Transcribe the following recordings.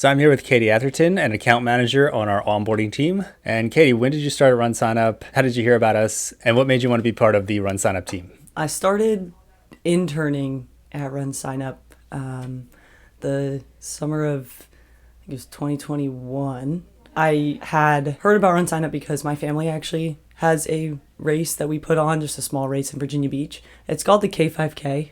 So I'm here with Katie Atherton, an account manager on our onboarding team. And Katie, when did you start at RunSignup? How did you hear about us? And what made you want to be part of the RunSignup team? I started interning at RunSignup the summer of, I think it was 2021. I had heard about RunSignup because my family actually has a race that we put on, just a small race in Virginia Beach. It's called the K5K,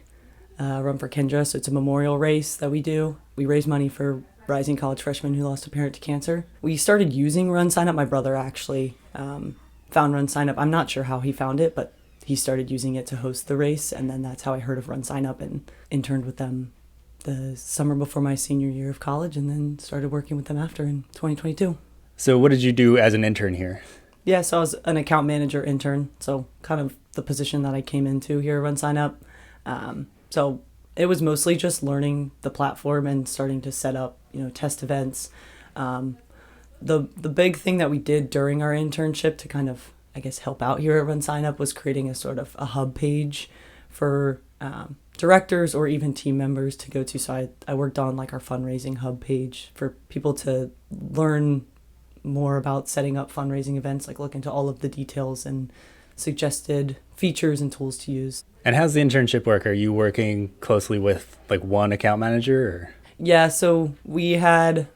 Run for Kendra. So it's a memorial race that we do. We raise money for rising college freshmen who lost a parent to cancer. We started using RunSignup. My brother actually found RunSignup. I'm not sure how he found it, but he started using it to host the race, and then that's how I heard of RunSignup and interned with them the summer before my senior year of college, and then started working with them after in 2022. So what did you do as an intern here? Yeah, so I was an account manager intern, so kind of the position that I came into here at RunSignup. So it was mostly just learning the platform and starting to set up, test events. The big thing that we did during our internship to kind of, I guess, help out here at RunSignup was creating a sort of a hub page for directors or even team members to go to. So I worked on like our fundraising hub page for people to learn more about setting up fundraising events, like look into all of the details and suggested features and tools to use. And how's the internship work? Are you working closely with like one account manager or? Yeah, so we had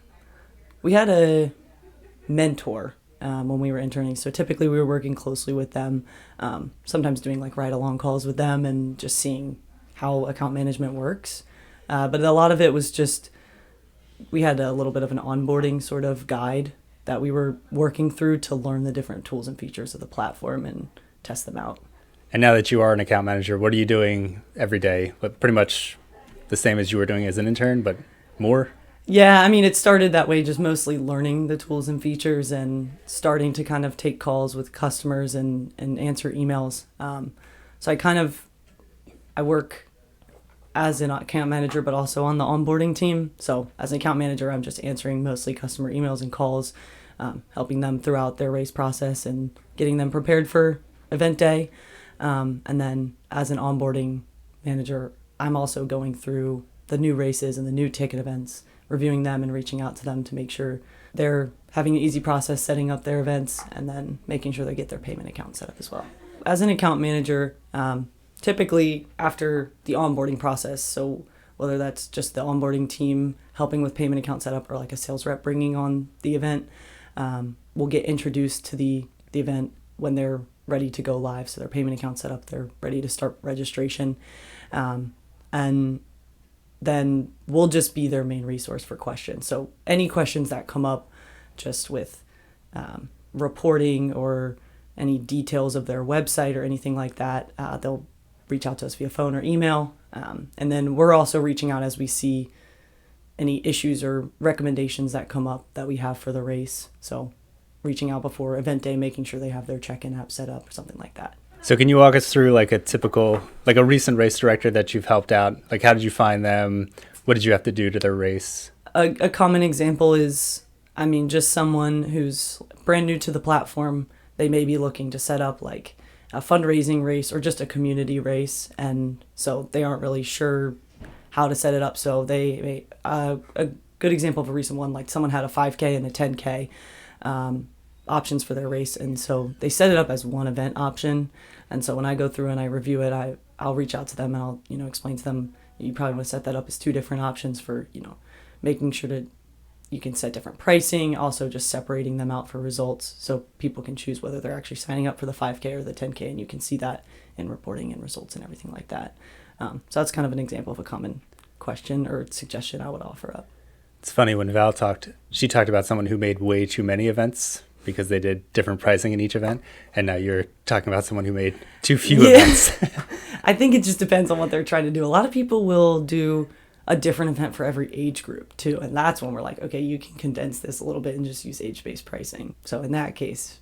a mentor when we were interning. So typically we were working closely with them, sometimes doing like ride-along calls with them and just seeing how account management works. But a lot of it was just, we had a little bit of an onboarding sort of guide that we were working through to learn the different tools and features of the platform and test them out. And now that you are an account manager, what are you doing every day? But pretty much the same as you were doing as an intern, but more? Yeah, I mean, it started that way, just mostly learning the tools and features and starting to kind of take calls with customers and answer emails. So I work as an account manager, but also on the onboarding team. So as an account manager, I'm just answering mostly customer emails and calls, helping them throughout their race process and getting them prepared for event day. And then as an onboarding manager, I'm also going through the new races and the new ticket events, reviewing them and reaching out to them to make sure they're having an easy process setting up their events and then making sure they get their payment account set up as well. As an account manager, typically after the onboarding process, so whether that's just the onboarding team helping with payment account setup or like a sales rep bringing on the event, we'll get introduced to the event when they're ready to go live. So their payment account set up, they're ready to start registration. And then we'll just be their main resource for questions. So any questions that come up just with reporting or any details of their website or anything like that, they'll reach out to us via phone or email. And then we're also reaching out as we see any issues or recommendations that come up that we have for the race. So reaching out before event day, making sure they have their check-in app set up or something like that. So can you walk us through like a recent race director that you've helped out? Like how did you find them? What did you have to do to their race? A common example is, just someone who's brand new to the platform. They may be looking to set up like a fundraising race or just a community race. And so they aren't really sure how to set it up. So a good example of a recent one, like someone had a 5K and a 10K options for their race. And so they set it up as one event option. And so when I go through and I review it, I'll reach out to them and I'll, explain to them, you probably want to set that up as two different options for, making sure that you can set different pricing, also just separating them out for results so people can choose whether they're actually signing up for the 5K or the 10K, and you can see that in reporting and results and everything like that. So that's kind of an example of a common question or suggestion I would offer up. It's funny when Val she talked about someone who made way too many events because they did different pricing in each event. And now you're talking about someone who made too few events. I think it just depends on what they're trying to do. A lot of people will do a different event for every age group too. And that's when we're like, okay, you can condense this a little bit and just use age-based pricing. So in that case,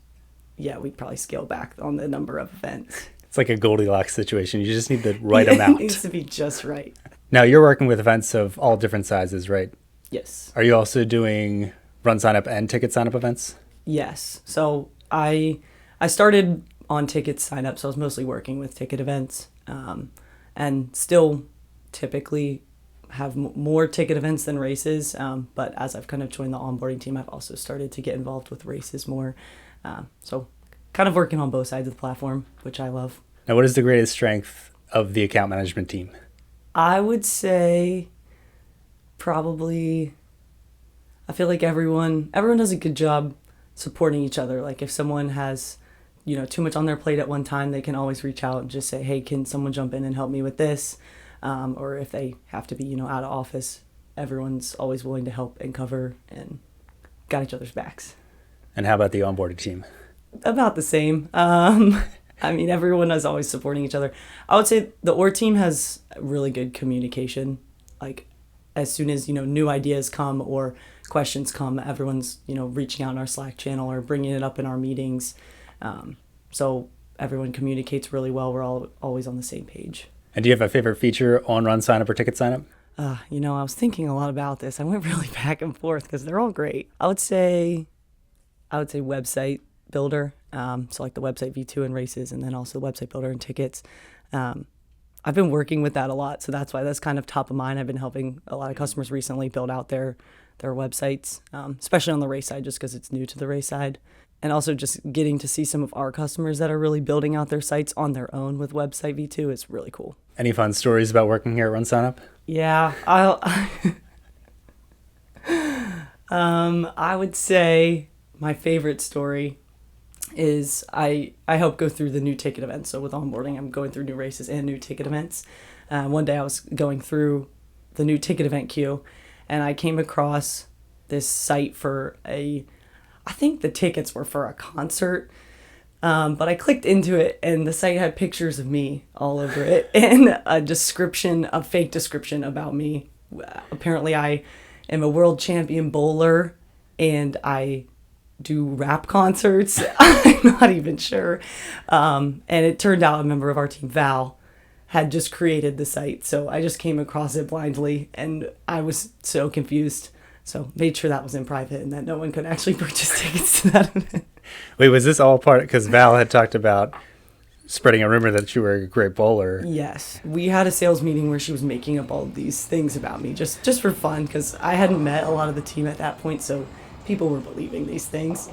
yeah, we'd probably scale back on the number of events. It's like a Goldilocks situation. You just need the right amount. It needs to be just right. Now you're working with events of all different sizes, right? Yes. Are you also doing RunSignup and TicketSignup events? Yes. So I started on TicketSignup, so I was mostly working with ticket events, and still typically have more ticket events than races. But as I've kind of joined the onboarding team, I've also started to get involved with races more. So kind of working on both sides of the platform, which I love. Now, what is the greatest strength of the account management team? I would say probably, I feel like everyone does a good job supporting each other. Like if someone has, too much on their plate at one time, they can always reach out and just say, hey, can someone jump in and help me with this? Or if they have to be, out of office, everyone's always willing to help and cover and got each other's backs. And how about the onboarded team? About the same. Everyone is always supporting each other. I would say the OAR team has really good communication. Like as soon as, new ideas come or questions come, everyone's, reaching out in our Slack channel or bringing it up in our meetings. So everyone communicates really well. We're all always on the same page. And do you have a favorite feature on RunSignup or TicketSignup? I was thinking a lot about this. I went really back and forth because they're all great. I would say website builder. So like the website V2 in races, and then also the website builder in tickets. I've been working with that a lot, so that's why that's kind of top of mind. I've been helping a lot of customers recently build out their websites, especially on the race side, just because it's new to the race side. And also just getting to see some of our customers that are really building out their sites on their own with website V2 is really cool. Any fun stories about working here at RunSignup? Yeah, I would say my favorite story is I help go through the new ticket events. So with onboarding, I'm going through new races and new ticket events. One day I was going through the new ticket event queue, and I came across this site for I think the tickets were for a concert, but I clicked into it, and the site had pictures of me all over it and a fake description about me. Apparently I am a world champion bowler, and I do rap concerts. I'm not even sure. And it turned out a member of our team, Val, had just created the site. So I just came across it blindly, and I was so confused. So made sure that was in private and that no one could actually purchase tickets to that event. Wait, was this all part, because Val had talked about spreading a rumor that you were a great bowler? Yes. We had a sales meeting where she was making up all of these things about me just for fun, because I hadn't met a lot of the team at that point, so people were believing these things.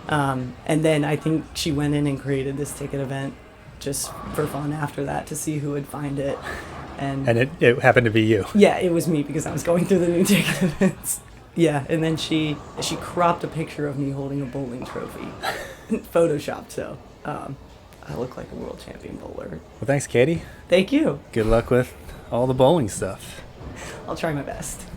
And then I think she went in and created this ticket event just for fun after that to see who would find it. And it happened to be you. Yeah, it was me because I was going through the new ticket events. Yeah, and then she cropped a picture of me holding a bowling trophy, photoshopped, so I look like a world champion bowler. Well, thanks, Katie. Thank you. Good luck with all the bowling stuff. I'll try my best.